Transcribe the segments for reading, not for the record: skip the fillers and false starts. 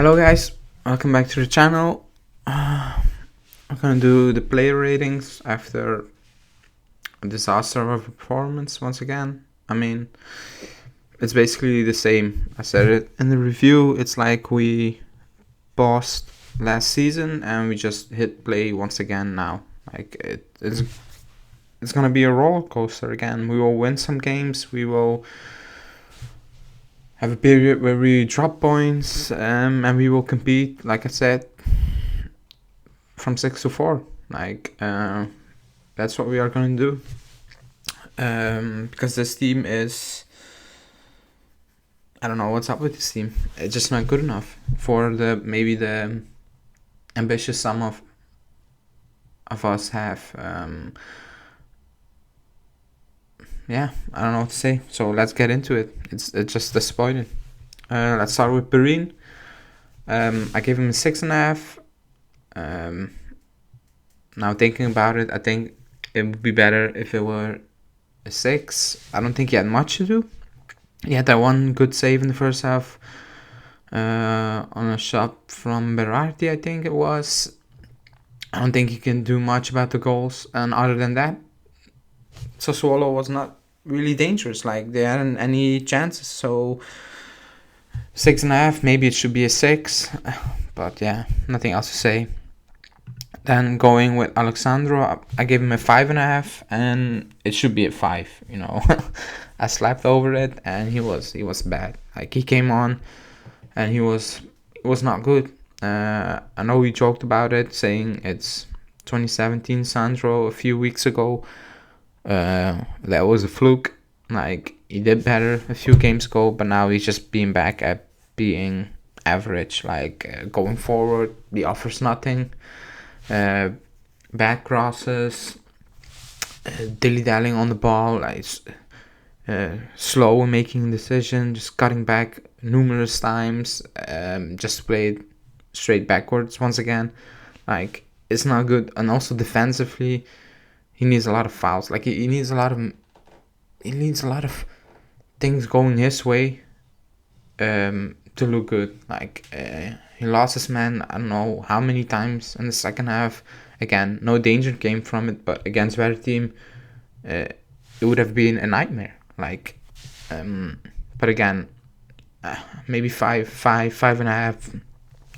Hello guys, welcome back to the channel. I'm gonna do the player ratings after a disaster of a performance once again. I mean, it's basically the same. I said it in the review. It's like we paused last season and we just hit play once again now. Like it's gonna be a roller coaster again. We will win some games. We will have a period where we drop points, and we will compete, like I said, from 6 to 4. That's what we are going to do. Because this team is, I don't know what's up with this team. It's just not good enough for maybe the ambitious some of us have. Yeah, I don't know what to say. So let's get into it. It's just disappointing. Let's start with Perrine. I gave him a 6.5. Now thinking about it, I think it would be better if it were a 6. I don't think he had much to do. He had that one good save in the first half on a shot from Berardi, I think it was. I don't think he can do much about the goals. And other than that, Sassuolo was not really dangerous. Like, they hadn't any chances. So 6.5, maybe it should be a 6. But yeah, nothing else to say. Then going with Alexandro, I gave him a 5.5, and it should be a 5. I slapped over it, and he was bad. Like, he came on, and he was not good. I know we joked about it, saying it's 2017 Sandro a few weeks ago. That was a fluke. Like, he did better a few games ago, but now he's just being back at being average. Like, going forward, he offers nothing. Back crosses, dilly-dallying on the ball, like slow in making decisions, just cutting back numerous times, just played straight backwards once again. Like, it's not good. And also defensively, he needs a lot of fouls. Like, he needs a lot of things going his way to look good. Like, he lost his man, I don't know how many times in the second half. Again, no danger came from it, but against better team, it would have been a nightmare. Like, but again, maybe 5.5.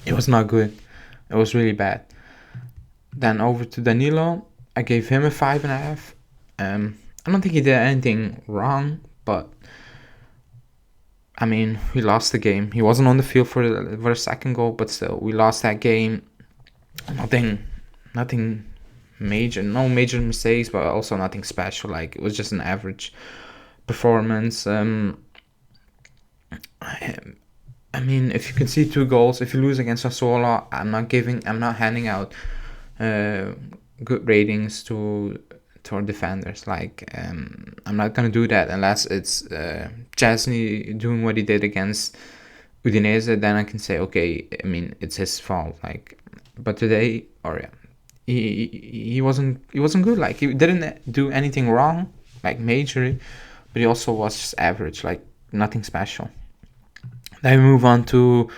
It was not good. It was really bad. Then over to Danilo, I gave him a 5.5. I don't think he did anything wrong, but I mean, we lost the game. He wasn't on the field for the second goal, but still, we lost that game. Nothing major, no major mistakes, but also nothing special. Like, it was just an average performance. I mean, if you can see 2 goals, if you lose against Sassuolo, I'm not handing out good ratings to our defenders. Like, I'm not gonna do that unless it's Chesney doing what he did against Udinese. Then I can say, okay, I mean, it's his fault. Like, but today, he wasn't good. Like, he didn't do anything wrong, like majorly, but he also was just average, like nothing special. Then we move on to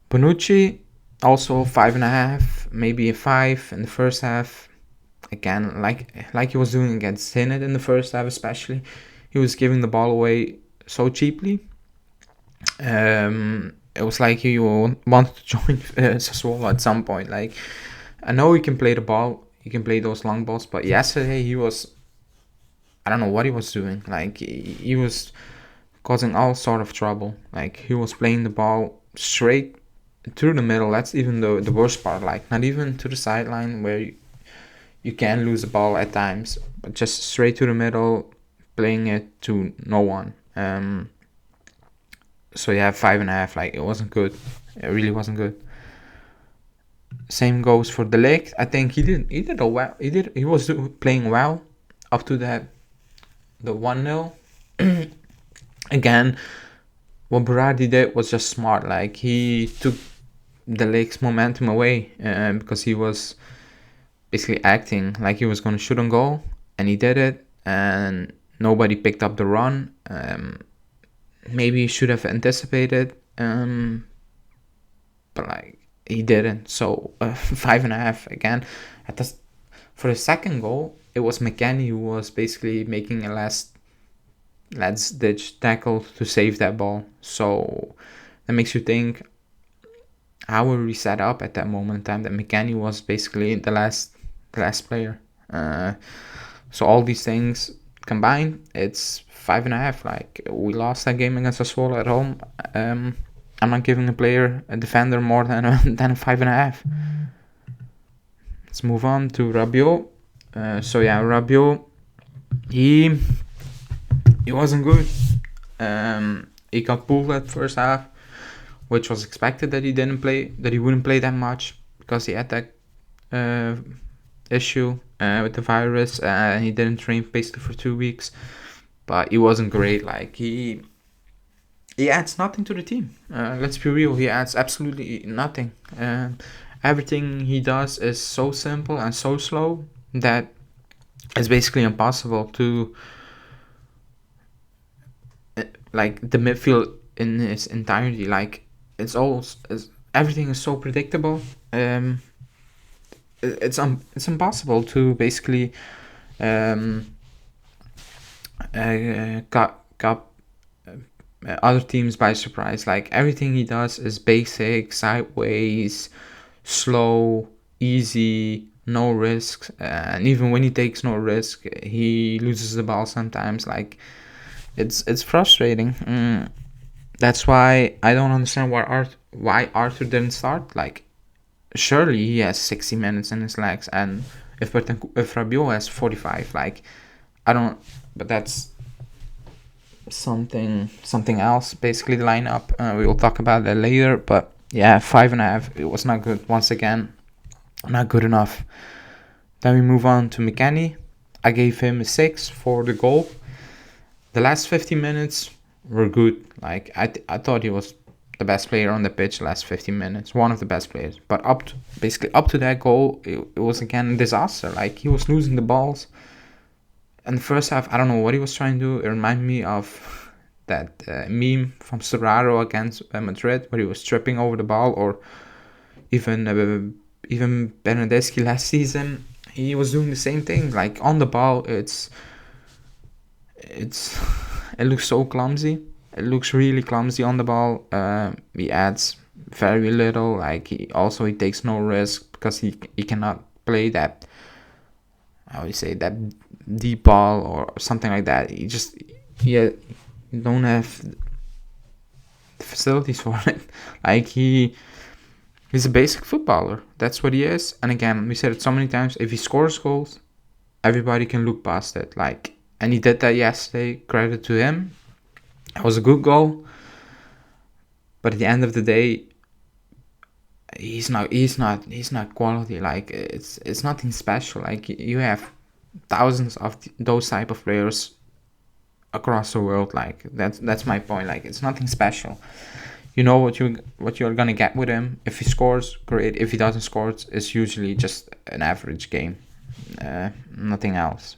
Bonucci, also 5.5, maybe a 5 in the first half. Again, like he was doing against Zenit in the first half, especially, he was giving the ball away so cheaply. It was like he wanted to join Sassuolo at some point. Like, I know he can play the ball, he can play those long balls, but yesterday he was, I don't know what he was doing. Like, he was causing all sort of trouble. Like, he was playing the ball straight through the middle. That's even the worst part. Like, not even to the sideline where you can lose the ball at times, but just straight to the middle, playing it to no one. So yeah, 5.5. Like, it wasn't good. It really wasn't good. Same goes for the leg. I think he did well. He was playing well up to the 1-0. Again, what Berardi did was just smart. Like, he took the leg's momentum away because he was basically acting like he was going to shoot on goal, and he did it, and nobody picked up the run. Maybe he should have anticipated but like he didn't. So 5.5 again. For the second goal, it was Mckenney who was basically making a last ditch tackle to save that ball. So that makes you think, how were we set up at that moment in time that Mckenney was basically the last player. So all these things combined, it's 5.5. Like, we lost that game against Sassuolo at home. I'm not giving a defender more than a 5.5. Let's move on to Rabio. Rabio, he wasn't good. He got pulled at first half, which was expected that he wouldn't play that much because he had that issue with the virus, and he didn't train basically for 2 weeks. But he wasn't great. Like, he adds nothing to the team. Let's be real. He adds absolutely nothing. Everything he does is so simple and so slow that it's basically impossible to, like, the midfield in its entirety. Like, everything is so predictable. It's impossible to basically cut other teams by surprise. Like, everything he does is basic, sideways, slow, easy, no risks, and even when he takes no risk, he loses the ball sometimes. Like, it's frustrating. That's why I don't understand why Arthur didn't start. Like, surely he has 60 minutes in his legs, and if Rabio has 45, like, I don't. But that's something else. Basically, the lineup. We will talk about that later. But yeah, 5.5. It was not good. Once again, not good enough. Then we move on to Mckenney. I gave him a 6 for the goal. The last 15 minutes were good. Like, I thought he was the best player on the pitch last 15 minutes. One of the best players. But up to that goal, it was again a disaster. Like, he was losing the balls. And the first half, I don't know what he was trying to do. It reminded me of that meme from Serraro against Madrid, where he was tripping over the ball, or even Bernardeschi last season. He was doing the same thing. Like, on the ball, it looks so clumsy. It looks really clumsy on the ball. He adds very little. Like, he takes no risk because he cannot play that, how you say, that deep ball or something like that. You don't have the facilities for it. Like, he's a basic footballer. That's what he is. And again, we said it so many times, if he scores goals, everybody can look past it. Like, and he did that yesterday. Credit to him. It was a good goal. But at the end of the day, he's not quality. Like, it's nothing special. Like, you have thousands of those type of players across the world. Like, that's my point. Like, it's nothing special. You know what you're gonna get with him. If he scores, great. If he doesn't score, it's usually just an average game, nothing else.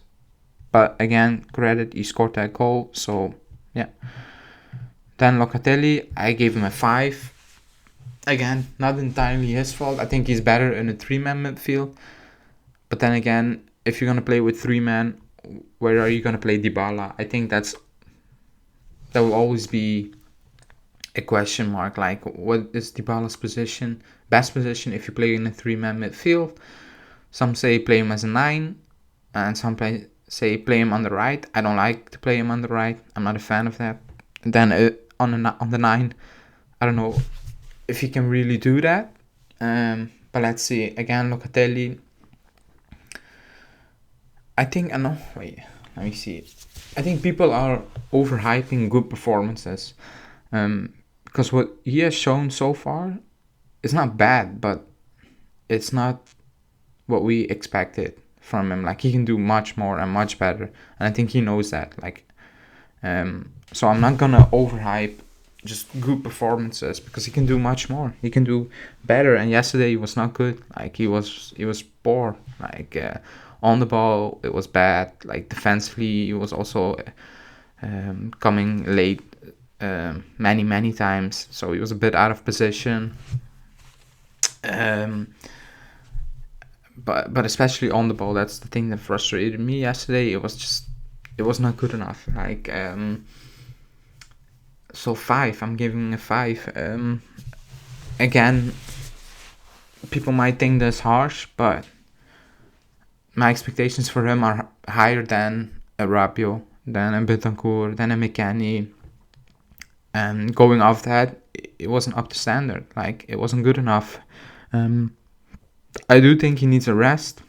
But again, credit, he scored that goal. So yeah. Then Locatelli, I gave him a 5. Again, not entirely his fault. I think he's better in a 3-man midfield. But then again, if you're gonna play with 3 men, where are you gonna play Dybala? I think that will always be a question mark. Like, what is Dybala's best position if you play in a 3-man midfield? Some say play him as a 9, and some say play him on the right. I don't like to play him on the right. I'm not a fan of that. And then on the 9, I don't know if he can really do that. But let's see. Again, Locatelli, I think, let me see. I think people are overhyping good performances. Because what he has shown so far is not bad, but it's not what we expected from him. Like, he can do much more and much better. And I think he knows that. Like, so I'm not gonna overhype just good performances, because he can do much more. He can do better. And yesterday he was not good. Like, he was poor. Like, on the ball, it was bad. Like, defensively, he was also coming late many times. So he was a bit out of position. Um, but especially on the ball, that's the thing that frustrated me yesterday. It was not good enough. Like so 5. I'm giving a 5. Again, people might think that's harsh, but my expectations for him are higher than a Rabio, than a Betancourt, than a Mckenney. And going off that, it wasn't up to standard. Like, it wasn't good enough. I do think he needs a rest.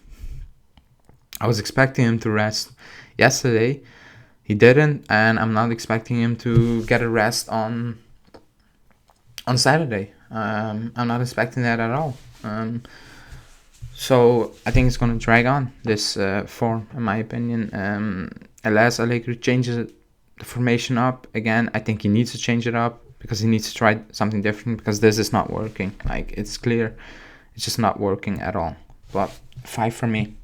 I was expecting him to rest yesterday. He didn't, and I'm not expecting him to get a rest on Saturday. I'm not expecting that at all. So I think it's going to drag on this form, in my opinion. Unless Allegri changes the formation up again, I think he needs to change it up because he needs to try something different because this is not working. Like, it's clear, it's just not working at all. But 5 for me.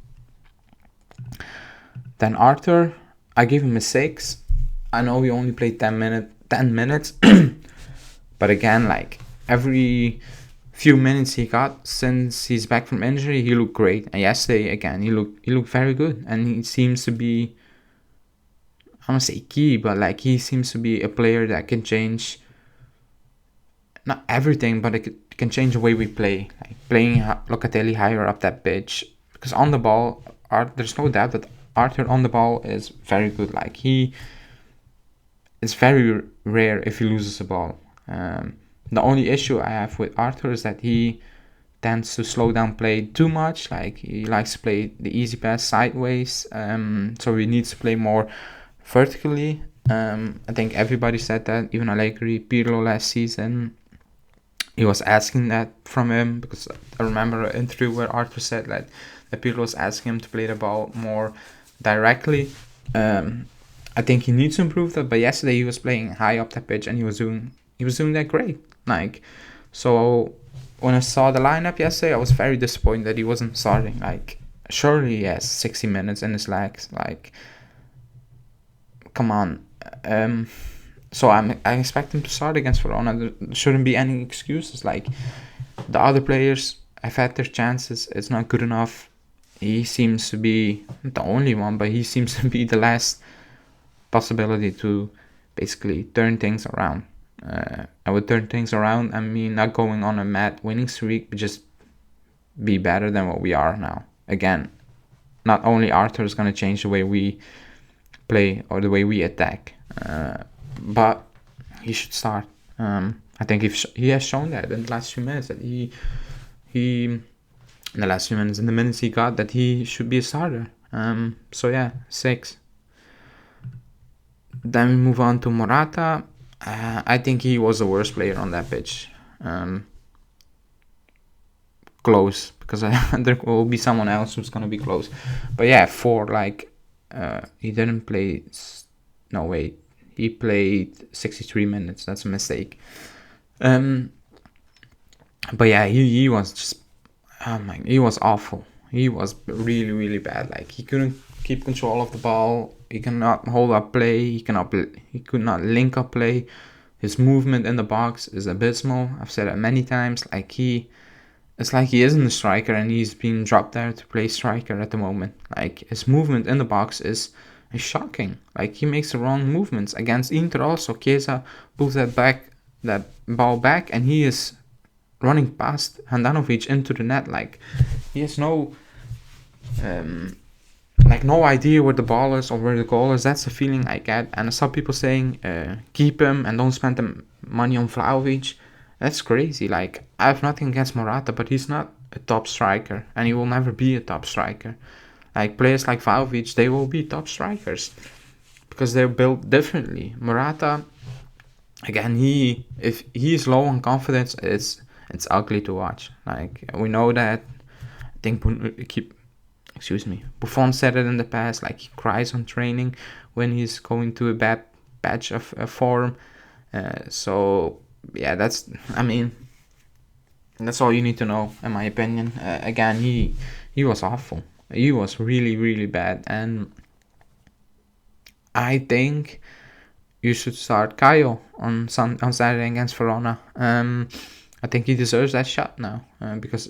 Then Arthur, I give him a 6. I know he only played 10 minutes, but again, like, every few minutes he got since he's back from injury, he looked great. And yesterday, again, he looked very good, and he seems to be, I don't say key, but like, he seems to be a player that can change not everything, but it can change the way we play. Like, playing Locatelli higher up that pitch, because on the ball, there's no doubt that Arthur on the ball is very good. Like, it's very rare if he loses the ball. The only issue I have with Arthur is that he tends to slow down play too much. Like, he likes to play the easy pass sideways. So he needs to play more vertically. I think everybody said that, even Allegri, Pirlo last season. He was asking that from him, because I remember an interview where Arthur said that Pirlo was asking him to play the ball more directly. I think he needs to improve that, but yesterday he was playing high up that pitch and he was doing that great. Like, so when I saw the lineup yesterday, I was very disappointed that he wasn't starting. Like, surely he has 60 minutes in his legs. Like, come on. So I expect him to start against Verona. There shouldn't be any excuses. Like, the other players have had their chances. It's not good enough. He seems to be not the only one, but he seems to be the last possibility to basically turn things around. I would turn things around, I mean, not going on a mad winning streak, but just be better than what we are now. Again, not only Arthur is going to change the way we play or the way we attack, but he should start. I think he has shown that in the last few minutes, that he in the last few minutes, in the minutes he got, that he should be a starter. So yeah, 6. Then we move on to Morata. I think he was the worst player on that pitch. Close, because there will be someone else who's gonna be close. But yeah, 4. Like, he didn't play. No, wait. He played 63 minutes. That's a mistake. But yeah, he was just, he was awful. He was really, really bad. Like, he couldn't keep control of the ball. He cannot hold up play. He could not link up play. His movement in the box is abysmal. I've said it many times. Like, it's like he isn't a striker and he's being dropped there to play striker at the moment. Like, his movement in the box is shocking. Like, he makes the wrong movements against Inter. Also, Chiesa pulls that ball back, and he is running past Handanovic into the net. Like, he has no idea where the ball is or where the goal is. That's the feeling I get. And I saw people saying, keep him and don't spend the money on Vlahovic. That's crazy. Like, I have nothing against Morata, but he's not a top striker, and he will never be a top striker. Like, players like Vlahovic, they will be top strikers because they're built differently. Morata, again, if he is low on confidence, it's ugly to watch. Like, we know that. I think Buffon said it in the past. Like, he cries on training when he's going to a bad patch of form. So yeah, that's all you need to know, in my opinion. Again, he was awful. He was really, really bad, and I think you should start Kaio on Saturday against Verona. I think he deserves that shot now, because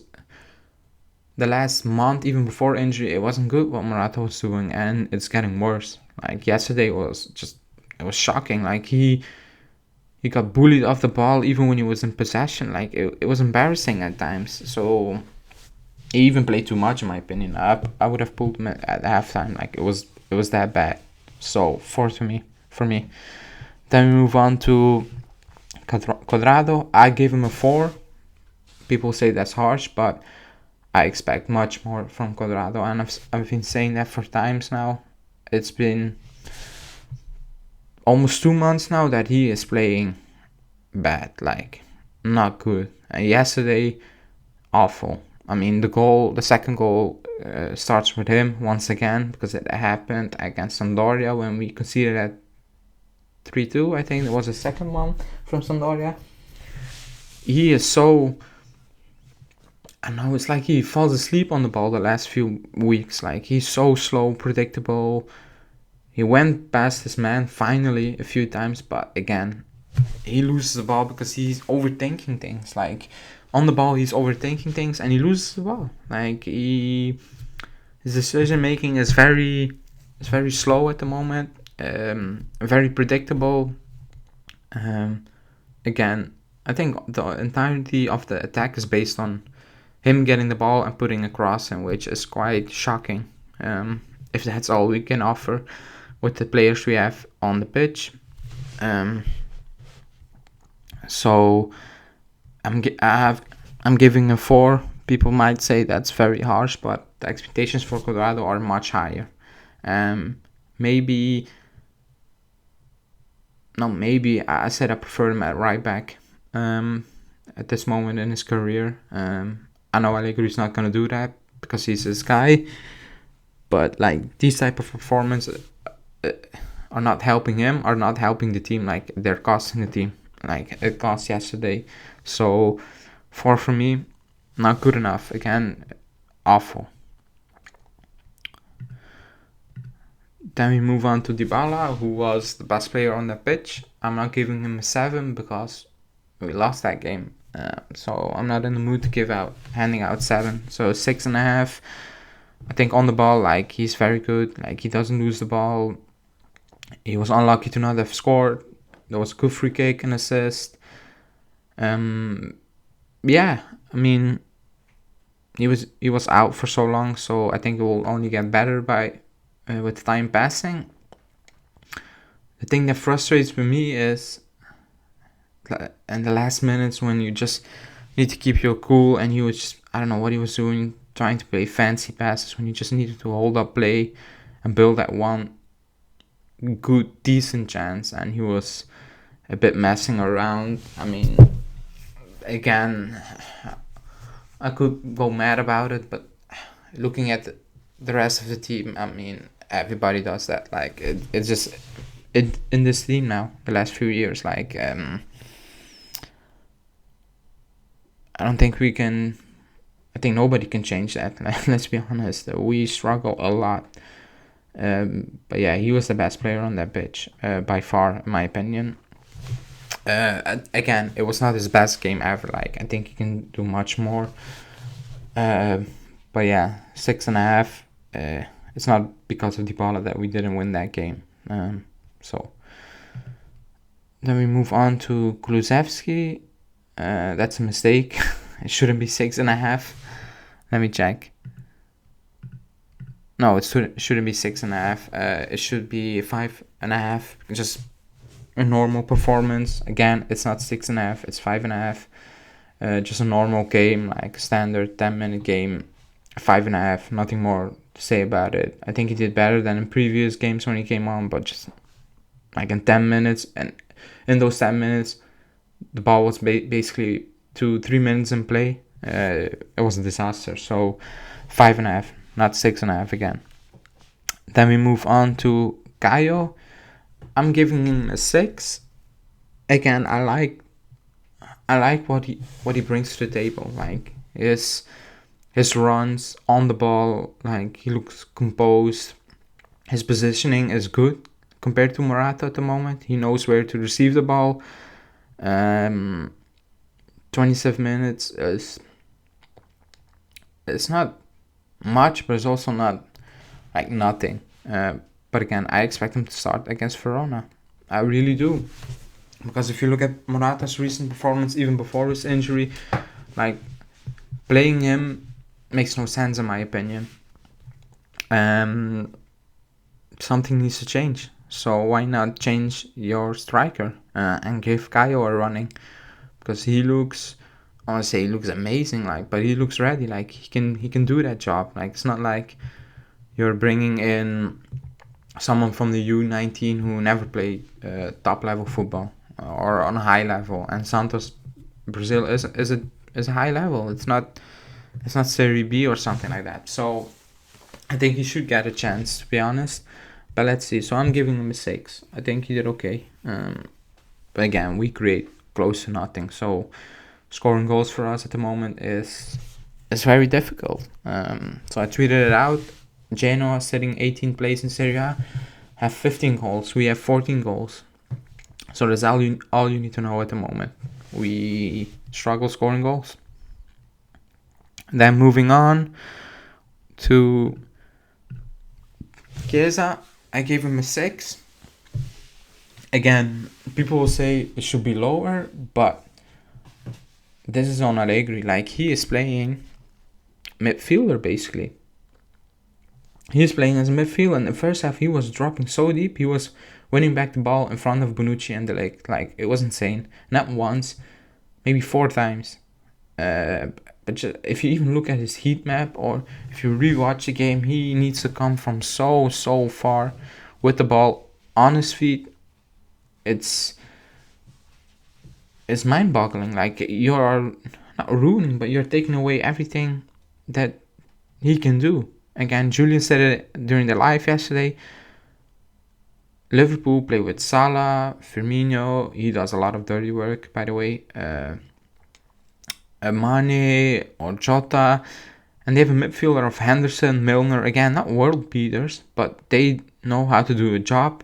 the last month, even before injury, it wasn't good what Morata was doing, and it's getting worse. Like yesterday it was shocking. Like he got bullied off the ball even when he was in possession. Like it was embarrassing at times. So he even played too much in my opinion. I would have pulled him at halftime. Like it was that bad. So 4 for me. Then we move on to Cuadrado. I gave him a 4. People say that's harsh, but I expect much more from Cuadrado, and I've been saying that for times now. It's been almost 2 months now that he is playing bad, like not good. And yesterday, awful. I mean, the second goal starts with him once again, because it happened against Sampdoria when we conceded at 3-2. I think it was the second one from Sampdoria. He is so, I know, it's like he falls asleep on the ball the last few weeks. Like he's so slow, predictable. He went past his man finally a few times, but again, he loses the ball because he's overthinking things. Like on the ball, he's overthinking things and he loses the ball. Like his decision making is very slow at the moment. Very predictable. Again, I think the entirety of the attack is based on him getting the ball and putting a cross in, which is quite shocking. If that's all we can offer with the players we have on the pitch. So I'm giving a 4. People might say that's very harsh, but the expectations for Cuadrado are much higher. Maybe I said I prefer him at right back at this moment in his career. I know Allegri's not going to do that because he's this guy, but like these type of performances are not helping him, are not helping the team. Like they're costing the team, like it cost yesterday. So 4 for me, not good enough. Again, awful. Then we move on to Dybala, who was the best player on the pitch. I'm not giving him a 7 because we lost that game. So I'm not in the mood to handing out 7. So 6.5. I think on the ball, like he's very good. Like he doesn't lose the ball. He was unlucky to not have scored. There was a good free kick and assist. Yeah, I mean, he was out for so long, so I think it will only get better with time passing. The thing that frustrates me is in the last minutes when you just need to keep your cool, and he was just, I don't know what he was doing, trying to play fancy passes when you just needed to hold up play and build that one good, decent chance, and he was a bit messing around. I mean, again, I could go mad about it, but looking at the rest of the team, I mean, everybody does that. Like it's just in this team now, the last few years. Like I don't think we can. I think nobody can change that. Let's be honest. We struggle a lot. But yeah, he was the best player on that pitch by far, in my opinion. Again, it was not his best game ever. Like I think he can do much more. But yeah, 6.5. It's not because of Dybala that we didn't win that game. So then we move on to Glucevsky. That's a mistake. It shouldn't be 6.5. Let me check. No, it shouldn't be 6.5. It should be 5.5. Just a normal performance. Again, it's not 6.5. It's 5.5. Just a normal game, like a standard 10-minute game. 5.5. Nothing more to say about it. I think he did better than in previous games when he came on, but just like in 10 minutes, and in those 10 minutes, the ball was basically 2-3 minutes in play. It was a disaster. So 5.5, not 6.5 again. Then we move on to Kaio. I'm giving him a 6. Again, I like what he brings to the table. Like his runs on the ball, like he looks composed. His positioning is good compared to Morata at the moment. He knows where to receive the ball. 27 minutes is, it's not much, but it's also not like nothing. But again, I expect him to start against Verona. I really do. Because if you look at Morata's recent performance, even before his injury, like, playing him makes no sense in my opinion. Something needs to change. So why not change your striker and give Kaio a running? Because he looks, I want to say he looks amazing, like, but he looks ready. Like, he can do that job. Like, it's not like you're bringing in someone from the U19 who never played top level football or on a high level. And Santos Brazil is a high level. It's not Serie B or something like that. So I think he should get a chance, to be honest. But let's see. So I'm giving him a 6. I think he did okay. But again, we create close to nothing. So scoring goals for us at the moment is very difficult. So I tweeted it out. Genoa, sitting 18th place in Serie A, have 15 goals. We have 14 goals. So that's all you need to know at the moment. We struggle scoring goals. Then moving on to Chiesa, I gave him a 6. Again, people will say it should be lower, but this is on Allegri. Like, he is playing midfielder, basically. He is playing as a midfielder. In the first half, he was dropping so deep. He was winning back the ball in front of Bonucci and the leg. Like, it was insane. Not once, maybe 4 times. But if you even look at his heat map, or if you rewatch the game, he needs to come from so far with the ball on his feet. It's mind-boggling. Like, you're not ruining, but you're taking away everything that he can do. Again, Julian said it during the live yesterday. Liverpool play with Salah, Firmino. He does a lot of dirty work, by the way. Mane or Jota, and they have a midfielder of Henderson, Milner. Again, not world beaters, but they know how to do a job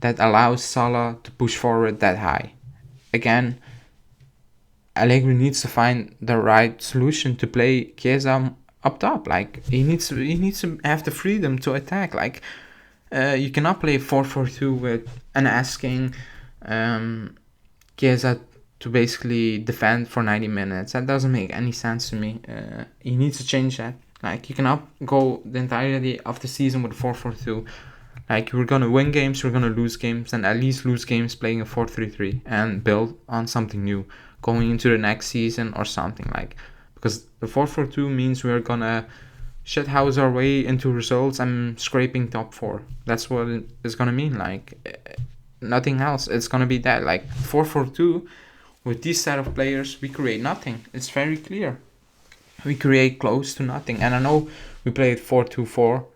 that allows Salah to push forward that high. Again, Allegri needs to find the right solution to play Chiesa up top. Like, he needs to have the freedom to attack. Like, you cannot play 4-4-2 with and asking Chiesa to basically defend for 90 minutes. That doesn't make any sense to me. He needs to change that. Like, you cannot go the entirety of the season with 4-4-2. Like, we're gonna win games, we're gonna lose games, and at least lose games playing a 4-3-3 and build on something new going into the next season or something. Like, because the 4-4-2 means we're gonna shithouse our way into results and scraping top 4. That's what it's gonna mean. Like, nothing else. It's gonna be that. Like, 4-4-2 with this set of players, we create nothing. It's very clear. We create close to nothing. And I know we played 4-2-4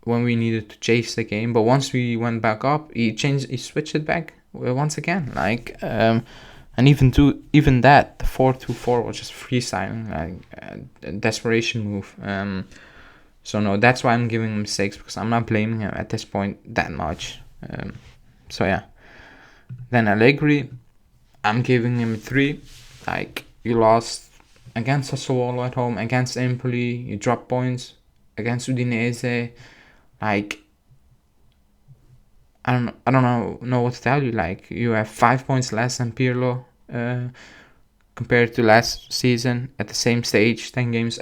when we needed to chase the game, but once we went back up, he switched it back once again. Like, and even that, the 4-2-4 was just freestyling, like a desperation move. So no, that's why I'm giving him 6, because I'm not blaming him at this point that much. So yeah. Then Allegri, I'm giving him a 3. Like, you lost against Sassuolo at home, against Empoli, you dropped points against Udinese. Like, I don't know what to tell you. Like, you have 5 points less than Pirlo compared to last season at the same stage, 10 games.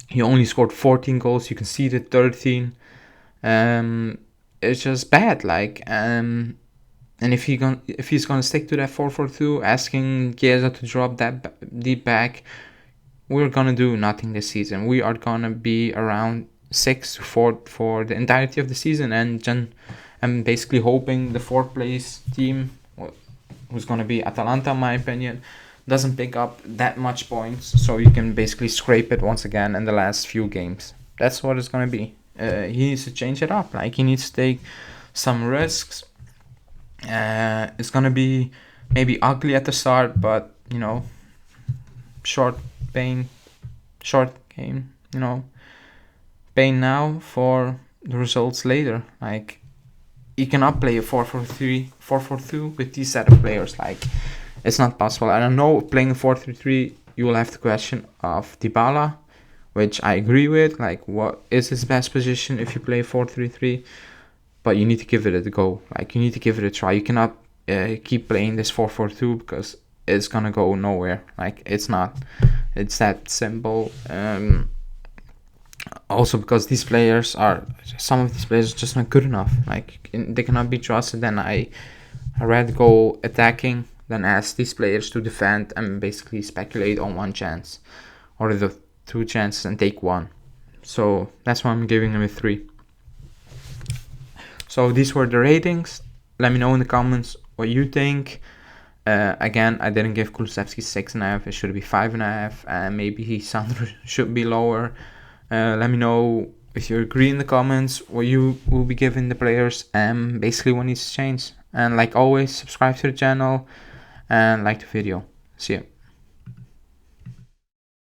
You only scored 14 goals. You conceded 13. It's just bad. Like, and if he's gonna stick to that 4-4-2, asking Chiesa to drop that deep back, we're gonna do nothing this season. We are gonna be around 6th to 4th for the entirety of the season, and then I'm basically hoping the 4th place team, who's gonna be Atalanta in my opinion, doesn't pick up that much points, so you can basically scrape it once again in the last few games. That's what it's gonna be. He needs to change it up. Like, he needs to take some risks. It's gonna be maybe ugly at the start, but short game, pain now for the results later. Like, you cannot play a 4-4-3, 4-4-2 with these set of players. Like, it's not possible. And I know playing 4-3-3, you will have the question of Dybala, which I agree with. Like, what is his best position if you play 4-3-3? But you need to give it a go. Like, you need to give it a try. You cannot keep playing this 4-4-2 because it's gonna go nowhere. Like, it's not. It's that simple. Also because some of these players are just not good enough. Like, they cannot be trusted. And I rather go attacking than ask these players to defend and basically speculate on one chance or the two chances and take one. So that's why I'm giving them a 3. So these were the ratings. Let me know in the comments what you think. Again, I didn't give Glucevsky 6.5. It should be 5.5, and maybe Sandro should be lower. Let me know if you agree in the comments what you will be giving the players and basically what needs to change. And like always, subscribe to the channel and like the video. See ya.